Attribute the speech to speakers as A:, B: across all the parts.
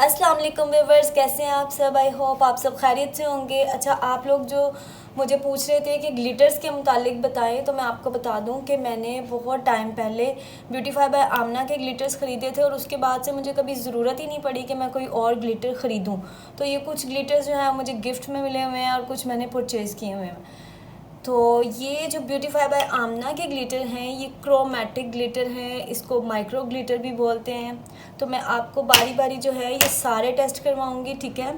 A: अस्सलाम वालेकुम व्यूवर्स, कैसे हैं आप सब। आई होप आप सब खैरियत से होंगे। अच्छा, आप लोग जो मुझे पूछ रहे थे कि ग्लिटर्स के मुतालिक बताएं, तो मैं आपको बता दूं कि मैंने बहुत टाइम पहले ब्यूटीफाई बाय आमना के ग्लिटर्स ख़रीदे थे और उसके बाद से मुझे कभी ज़रूरत ही नहीं पड़ी कि मैं कोई और ग्लिटर ख़रीदूं। तो ये कुछ ग्लिटर्स जो हैं मुझे गिफ्ट में मिले हुए हैं और कुछ मैंने परचेज़ किए हुए हैं। तो ये जो ब्यूटीफाई बाय आमना के ग्लिटर हैं ये क्रोमैटिक ग्लिटर हैं, इसको माइक्रो ग्लिटर भी बोलते हैं। तो मैं आपको बारी बारी जो है ये सारे टेस्ट करवाऊंगी, ठीक है।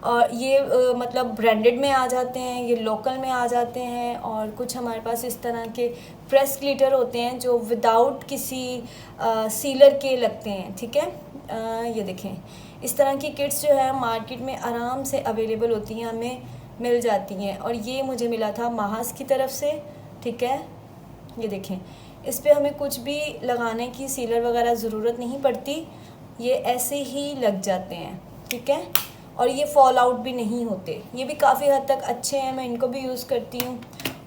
A: और ये मतलब ब्रांडेड में आ जाते हैं, ये लोकल में आ जाते हैं, और कुछ हमारे पास इस तरह के प्रेस ग्लिटर होते हैं जो विदाउट किसी सीलर के लगते हैं, ठीक है। ये देखें, इस तरह की किट्स जो है मार्केट में आराम से अवेलेबल होती हैं, हमें मिल जाती हैं। और ये मुझे मिला था महाज की तरफ से, ठीक है। ये देखें, इस पे हमें कुछ भी लगाने की सीलर वगैरह ज़रूरत नहीं पड़ती, ये ऐसे ही लग जाते हैं, ठीक है। और ये फॉल आउट भी नहीं होते, ये भी काफ़ी हद तक अच्छे हैं, मैं इनको भी यूज़ करती हूँ।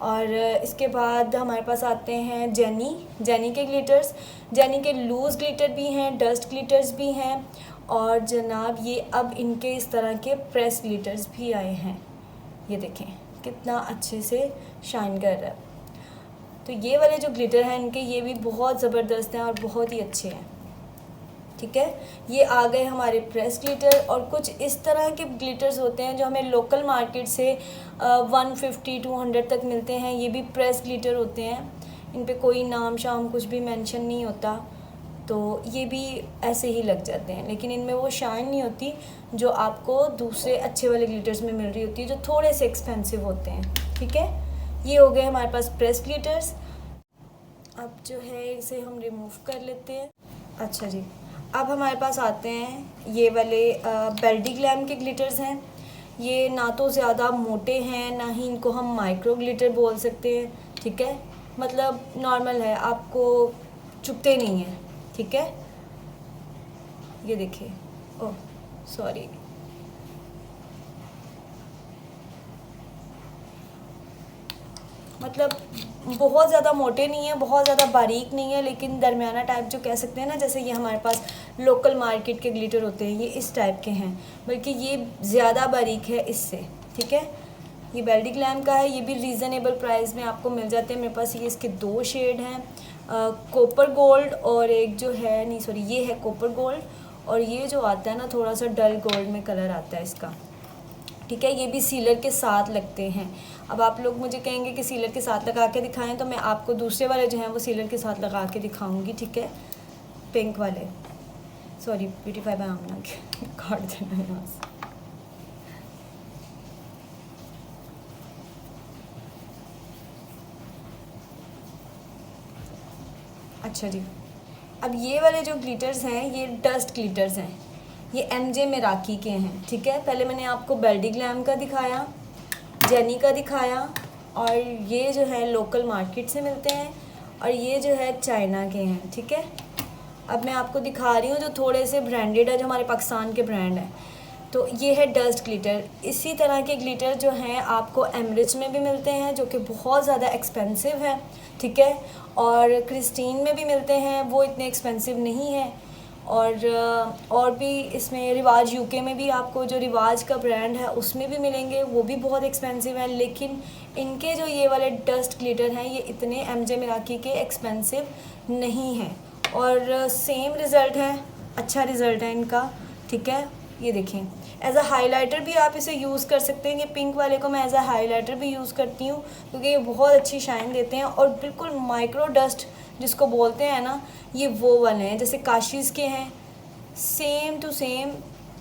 A: और इसके बाद हमारे पास आते हैं जेनी के ग्लिटर्स। जेनी के लूज़ ग्लिटर भी हैं, डस्ट ग्लिटर्स भी हैं, और जनाब ये अब इनके इस तरह के प्रेस ग्लिटर्स भी आए हैं। ये देखें कितना अच्छे से शाइन कर रहा है। तो ये वाले जो ग्लिटर हैं इनके, ये भी बहुत ज़बरदस्त हैं और बहुत ही अच्छे हैं, ठीक है। ये आ गए हमारे प्रेस ग्लिटर। और कुछ इस तरह के ग्लिटर्स होते हैं जो हमें लोकल मार्केट से 150-200 तक मिलते हैं, ये भी प्रेस ग्लिटर होते हैं। इन पे कोई नाम शाम कुछ भी मेंशन नहीं होता, तो ये भी ऐसे ही लग जाते हैं, लेकिन इनमें वो शाइन नहीं होती जो आपको दूसरे अच्छे वाले ग्लिटर्स में मिल रही होती है, जो थोड़े से एक्सपेंसिव होते हैं, ठीक है। ये हो गए हमारे पास प्रेस ग्लिटर्स। अब जो है इसे हम रिमूव कर लेते हैं। अच्छा जी, अब हमारे पास आते हैं ये वाले बेल्डी ग्लैम के ग्लिटर्स हैं। ये ना तो ज़्यादा मोटे हैं, ना ही इनको हम माइक्रो ग्लिटर बोल सकते हैं, ठीक है। मतलब नॉर्मल है, आपको चुभते नहीं हैं, ठीक है। ये देखिए, ओह सॉरी, मतलब बहुत ज़्यादा मोटे नहीं है, बहुत ज़्यादा बारीक नहीं है, लेकिन दरमियाना टाइप जो कह सकते हैं ना, जैसे ये हमारे पास लोकल मार्केट के ग्लिटर होते हैं, ये इस टाइप के हैं, बल्कि ये ज़्यादा बारीक है इससे, ठीक है। ये बेल्डी ग्लैम का है, ये भी रीज़नेबल प्राइस में आपको मिल जाते हैं। मेरे पास ये इसके 2 शेड हैं, कॉपर गोल्ड और एक जो है, नहीं सॉरी, ये है कॉपर गोल्ड, और ये जो आता है ना थोड़ा सा डल गोल्ड में कलर आता है इसका, ठीक है। ये भी सीलर के साथ लगते हैं। अब आप लोग मुझे कहेंगे कि सीलर के साथ लगा के दिखाएं, तो मैं आपको दूसरे वाले जो हैं वो सीलर के साथ लगा के दिखाऊंगी, ठीक है। पिंक वाले, सॉरी ब्यूटीफाई बाय आमना के काट देना यहाँ से। अच्छा जी, अब ये वाले जो ग्लिटर्स हैं ये डस्ट ग्लिटर्स हैं, ये एमजे मिराकी के हैं, ठीक है। पहले मैंने आपको बेल्डी ग्लैम का दिखाया, जेनी का दिखाया, और ये जो है लोकल मार्केट से मिलते हैं, और ये जो है चाइना के हैं, ठीक है। अब मैं आपको दिखा रही हूँ जो थोड़े से ब्रांडेड है, जो हमारे पाकिस्तान के ब्रांड हैं। तो ये है डस्ट ग्लिटर। इसी तरह के ग्लिटर जो हैं आपको एमरिच में भी मिलते हैं, जो कि बहुत ज़्यादा एक्सपेंसिव है, ठीक है। और क्रिस्टीन में भी मिलते हैं, वो इतने एक्सपेंसिव नहीं है। और भी इसमें रिवाज यूके में भी आपको जो रिवाज का ब्रांड है उसमें भी मिलेंगे, वो भी बहुत एक्सपेंसिव है। लेकिन इनके जो ये वाले डस्ट ग्लिटर हैं ये इतने एमजे मिराकी के एक्सपेंसिव नहीं हैं, और सेम रिज़ल्ट है, अच्छा रिज़ल्ट है इनका, ठीक है। ये देखें, एज अ हाइलाइटर भी आप इसे यूज़ कर सकते हैं। ये पिंक वाले को मैं एज अ हाइलाइटर भी यूज़ करती हूँ, क्योंकि ये बहुत अच्छी शाइन देते हैं, और बिल्कुल माइक्रो डस्ट जिसको बोलते हैं ना, ये वो वाले हैं जैसे काशीज़ के हैं, सेम टू सेम।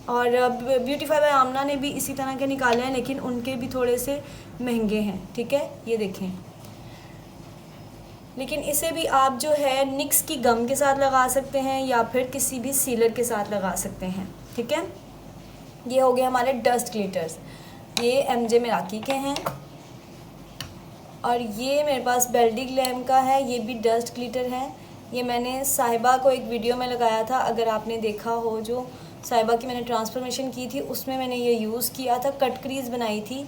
A: और ब्यूटीफाई बाय आमना ने भी इसी तरह के निकाले हैं, लेकिन उनके भी थोड़े से महंगे हैं, ठीक है। ये देखें, लेकिन इसे भी आप जो है निक्स की गम के साथ लगा सकते हैं या फिर किसी भी सीलर के साथ लगा सकते हैं, ठीक है। ये हो गए हमारे डस्ट ग्लिटर्स, ये एमजे मिराकी के हैं। और ये मेरे पास बेल्डी ग्लैम का है, ये भी डस्ट ग्लिटर है। ये मैंने साहिबा को एक वीडियो में लगाया था, अगर आपने देखा हो, जो साहिबा की मैंने ट्रांसफॉर्मेशन की थी उसमें मैंने ये यूज़ किया था, कट क्रीज बनाई थी।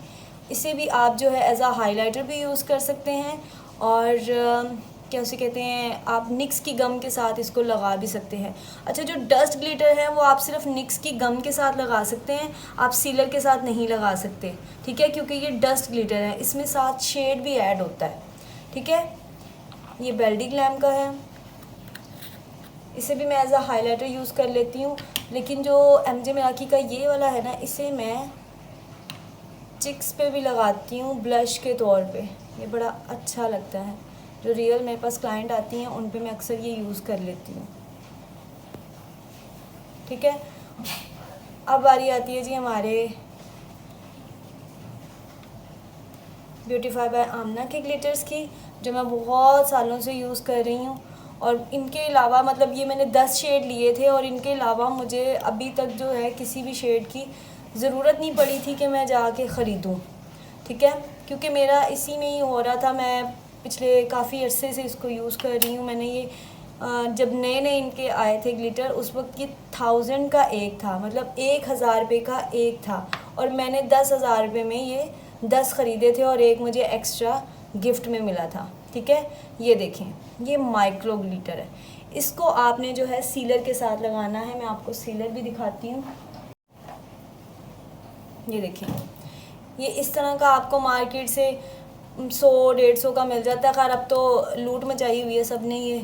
A: इसे भी आप जो है एज आ हाइलाइटर भी यूज़ कर सकते हैं, और क्या उसे कहते हैं, आप निक्स की गम के साथ इसको लगा भी सकते हैं। अच्छा, जो डस्ट ग्लिटर है वो आप सिर्फ निक्स की गम के साथ लगा सकते हैं, आप सीलर के साथ नहीं लगा सकते, ठीक है, क्योंकि ये डस्ट ग्लिटर है, इसमें साथ शेड भी ऐड होता है, ठीक है। ये बेल्डी ग्लैम का है, इसे भी मैं एज अ हाईलाइटर यूज़ कर लेती हूँ, लेकिन जो एमजे मिराकी का ये वाला है ना, इसे मैं चिक्स पे भी लगाती हूँ ब्लश के तौर पे, ये बड़ा अच्छा लगता है। जो रियल मेरे पास क्लाइंट आती हैं उन पे मैं अक्सर ये यूज़ कर लेती हूँ, ठीक है। अब बारी आती है जी हमारे ब्यूटीफाई बाय आमना के ग्लिटर्स की, जो मैं बहुत सालों से यूज़ कर रही हूँ। और इनके अलावा मतलब ये मैंने 10 शेड लिए थे, और इनके अलावा मुझे अभी तक जो है किसी भी शेड की ज़रूरत नहीं पड़ी थी कि मैं जाके ख़रीदूँ, ठीक है, क्योंकि मेरा इसी में ही हो रहा था। मैं पिछले काफ़ी अरसे से इसको यूज़ कर रही हूँ। मैंने ये जब नए नए इनके आए थे ग्लिटर, उस वक्त ये 1000 का एक था, मतलब 1000 रुपये का एक था, और मैंने 10,000 रुपये में ये 10 ख़रीदे थे और एक मुझे एक्स्ट्रा गिफ्ट में मिला था, ठीक है। ये देखें, ये माइक्रो ग्लिटर है, इसको आपने जो है सीलर के साथ लगाना है। मैं आपको सीलर भी दिखाती हूँ। ये देखें, ये इस तरह का आपको मार्केट से 100-150 का मिल जाता है। खैर अब तो लूट मचाई हुई है, सब ने ये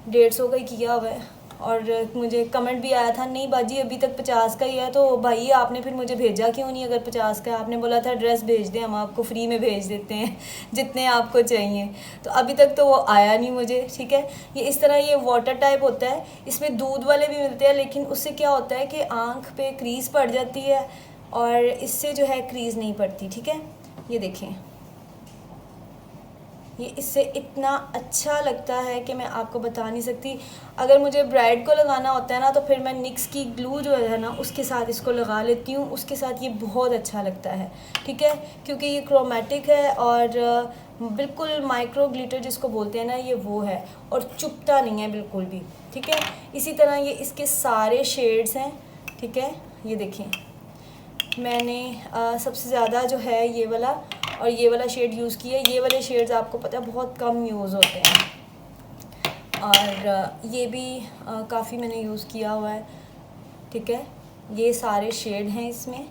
A: 150 का ही किया हुआ है। और मुझे कमेंट भी आया था, नहीं बाजी अभी तक 50 का ही है, तो भाई आपने फिर मुझे भेजा क्यों नहीं? अगर 50 का है, आपने बोला था ड्रेस भेज दें, हम आपको फ्री में भेज देते हैं जितने आपको चाहिए। तो अभी तक तो वो आया नहीं मुझे, ठीक है। ये इस तरह ये वाटर टाइप होता है, इसमें दूध वाले भी मिलते हैं, लेकिन उससे क्या होता है कि आँख पे क्रीज पड़ जाती है, और इससे जो है क्रीज नहीं पड़ती, ठीक है। ये देखें, ये इससे इतना अच्छा लगता है कि मैं आपको बता नहीं सकती। अगर मुझे ब्राइड को लगाना होता है ना, तो फिर मैं निक्स की ग्लू जो है ना, उसके साथ इसको लगा लेती हूँ, उसके साथ ये बहुत अच्छा लगता है, ठीक है, क्योंकि ये क्रोमेटिक है और बिल्कुल माइक्रो ग्लिटर जिसको बोलते हैं ना, ये वो है, और चुभता नहीं है बिल्कुल भी, ठीक है। इसी तरह ये इसके सारे शेड्स हैं, ठीक है। ये देखें, मैंने सबसे ज़्यादा जो है ये वाला और ये वाला शेड यूज़ किया। ये वाले शेड्स आपको पता है बहुत कम यूज़ होते हैं, और ये भी काफ़ी मैंने यूज़ किया हुआ है, ठीक है। ये सारे शेड हैं इसमें,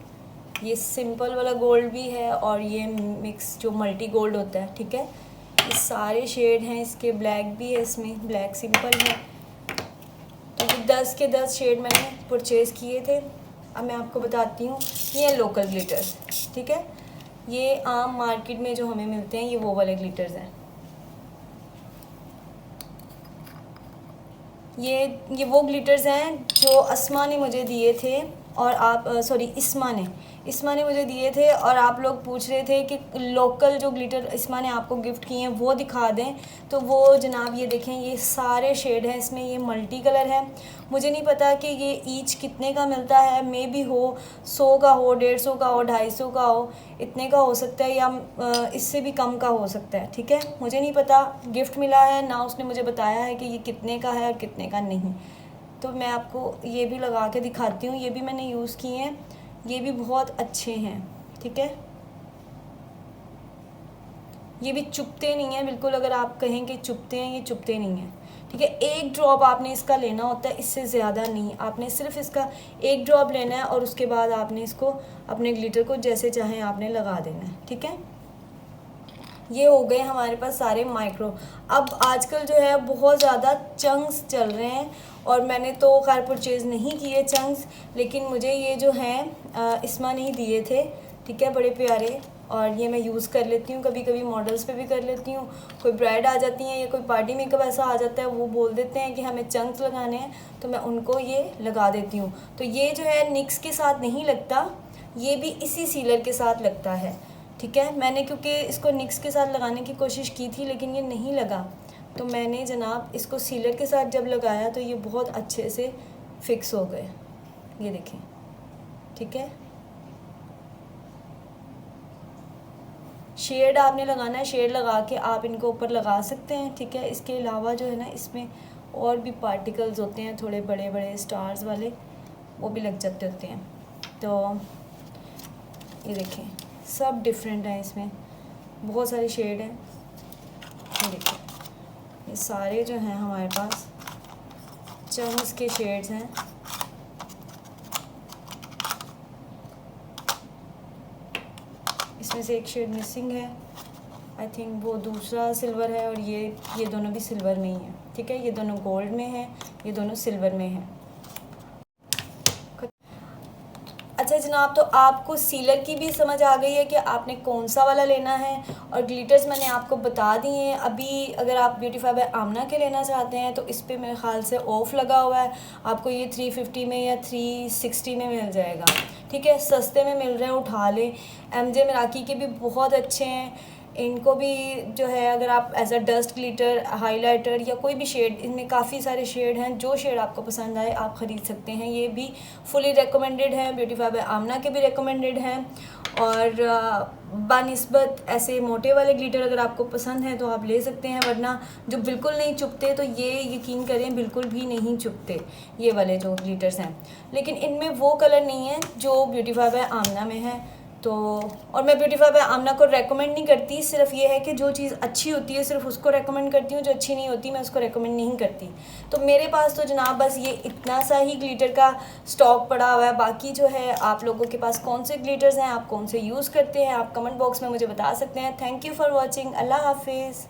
A: ये सिंपल वाला गोल्ड भी है और ये मिक्स जो मल्टी गोल्ड होता है, ठीक है। ये सारे शेड हैं इसके, ब्लैक भी है इसमें, ब्लैक सिंपल है। तो 10 के 10 शेड मैंने परचेज़ किए थे। अब मैं आपको बताती हूँ, ये लोकल ग्लिटर्स, ठीक है। ये आम मार्केट में जो हमें मिलते हैं, ये वो वाले ग्लिटर्स हैं। ये वो ग्लिटर्स हैं जो अस्मा ने मुझे दिए थे, और आप इस्मा ने मुझे दिए थे, और आप लोग पूछ रहे थे कि लोकल जो ग्लिटर इस्मा ने आपको गिफ्ट किए हैं वो दिखा दें। तो वो जनाब ये देखें, ये सारे शेड हैं इसमें, ये मल्टी कलर है। मुझे नहीं पता कि ये ईच कितने का मिलता है, मे भी हो 100 का हो, 150 का हो, 250 का हो, इतने का हो सकता है, या इससे भी कम का हो सकता है, ठीक है। मुझे नहीं पता, गिफ्ट मिला है ना, उसने मुझे बताया है कि ये कितने का है और कितने का नहीं। तो मैं आपको ये भी लगा के दिखाती हूँ, ये भी मैंने यूज़ किए हैं, ये भी बहुत अच्छे हैं, ठीक है। ये भी चुभते नहीं हैं बिल्कुल, अगर आप कहें कि चुभते हैं, ये चुभते नहीं हैं, ठीक है। एक ड्रॉप आपने इसका लेना होता है, इससे ज़्यादा नहीं। आपने सिर्फ इसका एक ड्रॉप लेना है, और उसके बाद आपने इसको अपने ग्लिटर को जैसे चाहें आपने लगा देना है, ठीक है। ये हो गए हमारे पास सारे माइक्रो। अब आजकल जो है बहुत ज़्यादा चंक्स चल रहे हैं, और मैंने तो खैर परचेज़ नहीं किए चंक्स, लेकिन मुझे ये जो हैं इस्मा नहीं दिए थे, ठीक है, बड़े प्यारे, और ये मैं यूज़ कर लेती हूँ, कभी कभी मॉडल्स पे भी कर लेती हूँ। कोई ब्राइड आ जाती हैं या कोई पार्टी मेकअप ऐसा आ जाता है, वो बोल देते हैं कि हमें चंक्स लगाने हैं, तो मैं उनको ये लगा देती हूँ। तो ये जो है निक्स के साथ नहीं लगता, ये भी इसी सीलर के साथ लगता है, ठीक है। मैंने क्योंकि इसको निक्स के साथ लगाने की कोशिश की थी, लेकिन ये नहीं लगा, तो मैंने जनाब इसको सीलर के साथ जब लगाया तो ये बहुत अच्छे से फिक्स हो गए। ये देखें, ठीक है। शेड आपने लगाना है, शेड लगा के आप इनको ऊपर लगा सकते हैं, ठीक है। इसके अलावा जो है ना, इसमें और भी पार्टिकल्स होते हैं, थोड़े बड़े बड़े स्टार्स वाले, वो भी लग जाते होते हैं। तो ये देखें, सब डिफरेंट हैं, इसमें बहुत सारे शेड हैं। ये देखिए, ये सारे जो हैं हमारे पास चंक्स के शेड्स हैं। इसमें से एक शेड मिसिंग है, आई थिंक वो दूसरा सिल्वर है, और ये दोनों भी सिल्वर में ही है। ठीक है, ये दोनों गोल्ड में हैं, ये दोनों सिल्वर में हैं। अच्छा जनाब, तो आपको सीलर की भी समझ आ गई है कि आपने कौन सा वाला लेना है, और ग्लिटर्स मैंने आपको बता दिए हैं। अभी अगर आप ब्यूटीफाई बाय आमना के लेना चाहते हैं तो इस पे मेरे ख्याल से ऑफ़ लगा हुआ है, आपको ये 350 में या 360 में मिल जाएगा। ठीक है, सस्ते में मिल रहे हैं, उठा लें। MJ मिराकी के भी बहुत अच्छे हैं, इनको भी जो है अगर आप as a dust glitter, highlighter या कोई भी शेड, इनमें काफ़ी सारे शेड हैं, जो शेड आपको पसंद आए आप ख़रीद सकते हैं। ये भी फुली रिकमेंडेड हैं, ब्यूटीफाई बाय आमना के भी रिकमेंडेड हैं। और बानिस्बत ऐसे मोटे वाले ग्लिटर अगर आपको पसंद है तो आप ले सकते हैं, वरना जो बिल्कुल नहीं चुभते तो ये यकीन करें बिल्कुल भी नहीं चुभते ये वाले जो ग्लिटर्स हैं। लेकिन इनमें वो कलर नहीं है जो ब्यूटीफाई बाय आमना में है। तो और मैं ब्यूटीफाई बाय आमना को रेकमेंड नहीं करती, सिर्फ ये है कि जो चीज़ अच्छी होती है सिर्फ उसको रेकमेंड करती हूँ, जो अच्छी नहीं होती मैं उसको रेकमेंड नहीं करती। तो मेरे पास तो जनाब बस ये इतना सा ही ग्लिटर का स्टॉक पड़ा हुआ है। बाकी जो है आप लोगों के पास कौन से ग्लिटर्स हैं, आप कौन से यूज़ करते हैं, आप कमेंट बॉक्स में मुझे बता सकते हैं। Thank you for watching. अल्लाह हाफिज़।